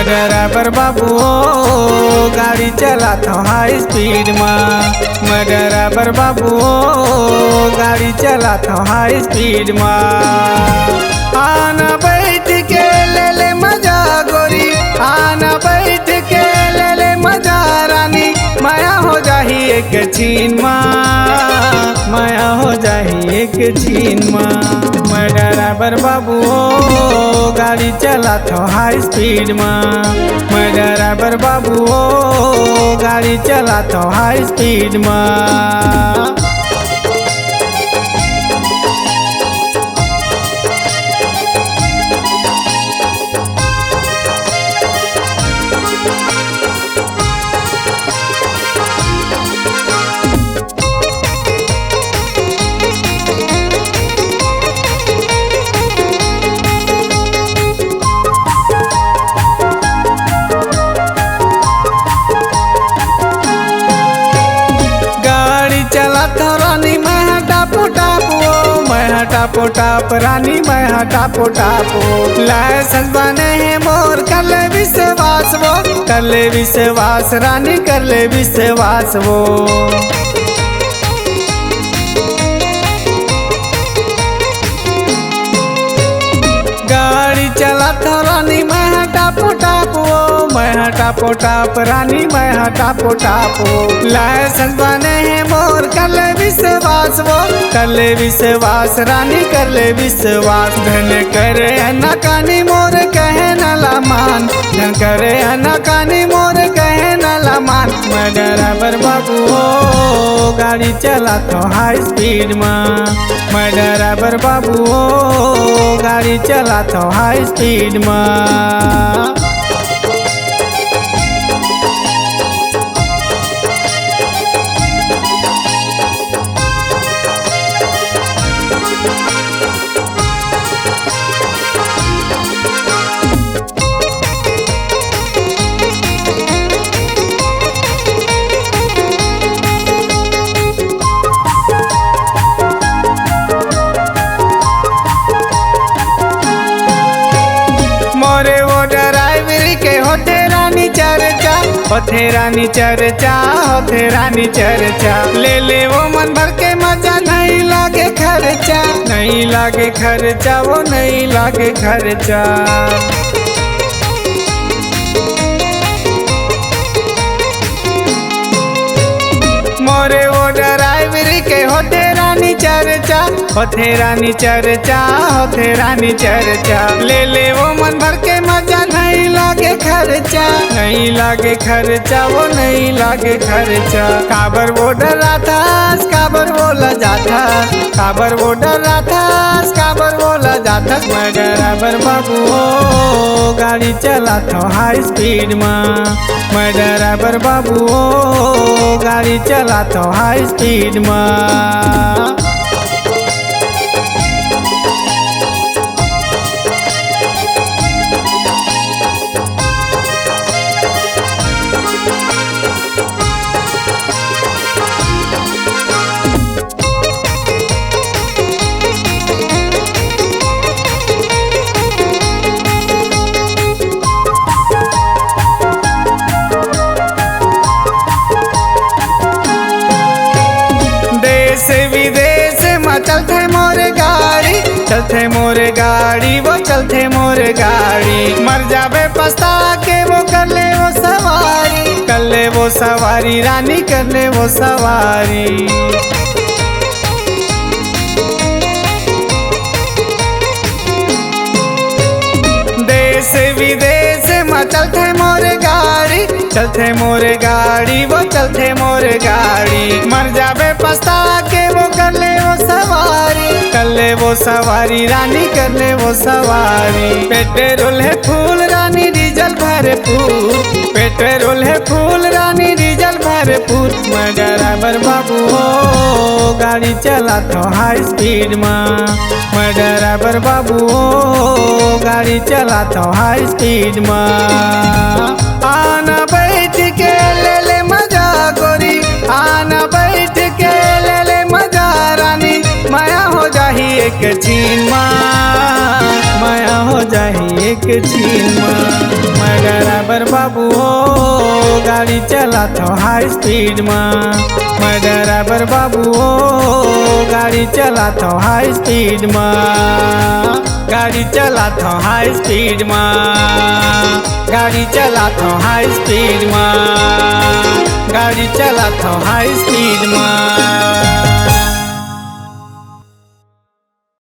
मैं ड्राइवर बाबू हो गाड़ी चलाता हूँ हाई स्पीड में। मैं ड्राइवर बाबू हो गाड़ी चलाता हूँ हाई स्पीड में। आना बैठ के ले ले मजा गोरी, आना बैठ के ले ले मजा रानी, माया हो जाही एक छीन माँ, माया हो जाही एक छीन माँ। मैं ड्राइवर बाबू हो गाड़ी चलाता हूँ हाई स्पीड में। मैं ड्राइवर बाबू हो गाड़ी चलाता हूँ हाई स्पीड में। रानी मैं टापो टापो, मैं टापो टाप रानी मैं टापो टापो। लाइसेंस बने हैं मोर कर ले विश्वास वो, कर ले विश्वास रानी कर ले विश्वास वो। गाड़ी चलाता रानी मैं टापो टापो, मैं टापो टाप रानी मैं टापो टापो। लाइसेंस बने हैं मोर कर ले विश्वास वो, कर ले विश्वास रानी कर ले विश्वास। धन करे न कानी मोर कहे न लामान, धन करे न कानी मोर कहे न लामान। मैं ड्राइवर बाबू हो गाड़ी चलाता हूँ हाई स्पीड में। मैं ड्राइवर बाबू हो गाड़ी चलाता हूँ हाई स्पीड में। मोरे वो ड्राइवर के होते रानी चर्चा, होते रानी चर्चा, होते रानी चर्चा। ले ले वो मन भर के मजा नहीं लागे खर्चा, नहीं लागे खर्चा वो नहीं लागे खर्चा। मोरे वो ड्राइवर के होते रानी चर्चा, होते रानी चर्चा, होते रानी चर्चा। ले ले वो मन भर के मजा नहीं लागे खर्चा, नहीं लागे खर्चा वो नहीं लागे खर्चा। काबर वो डरा था काबर बोला जाता, काबर वो डरा था काबर बोला जाता। मैं ड्राइवर बाबू हो गाड़ी चलाता हूँ हाई स्पीड में। मैं ड्राइवर बाबू हो गाड़ी चलाता हूँ हाई स्पीड में। विदेश में चलते मोरे गाड़ी, चलते मोरे गाड़ी वो चलते मोरे गाड़ी। मर जावे पछता के वो कर ले वो सवारी, कर ले वो सवारी रानी कर ले वो सवारी। देश विदेश में चलते मोरे गाड़ी, चलते मोरे गाड़ी वो चलते मोरे गाड़ी। मर जावे पछता के वो कर ले वो सवारी, कर ले वो सवारी रानी कर ले वो सवारी। पेट्रोल है फूल रानी डीजल भरपूर, पेट्रोल है फूल रानी डीजल भरपूर। मैं ड्राइवर बाबू हो गाड़ी चलाता हूँ हाई स्पीड में। मैं ड्राइवर बाबू हो गाड़ी चलाता हूँ हाई स्पीड में। आना बैठ के ले ले मजा गोरी, आना बैठ के ले ले मजा रानी, माया हो जाही एक छीन माँ, माया हो जाही एक छीन माँ। मैं ड्राइवर बाबू हो गाड़ी चलात हो हाई स्पीड में। मैं ड्राइवर बाबू हो गाड़ी चलात हो हाई स्पीड में। गाड़ी चलात हो हाई स्पीड में। गाड़ी चलात हो हाई स्पीड में। गाड़ी चलात हो हाई स्पीड में।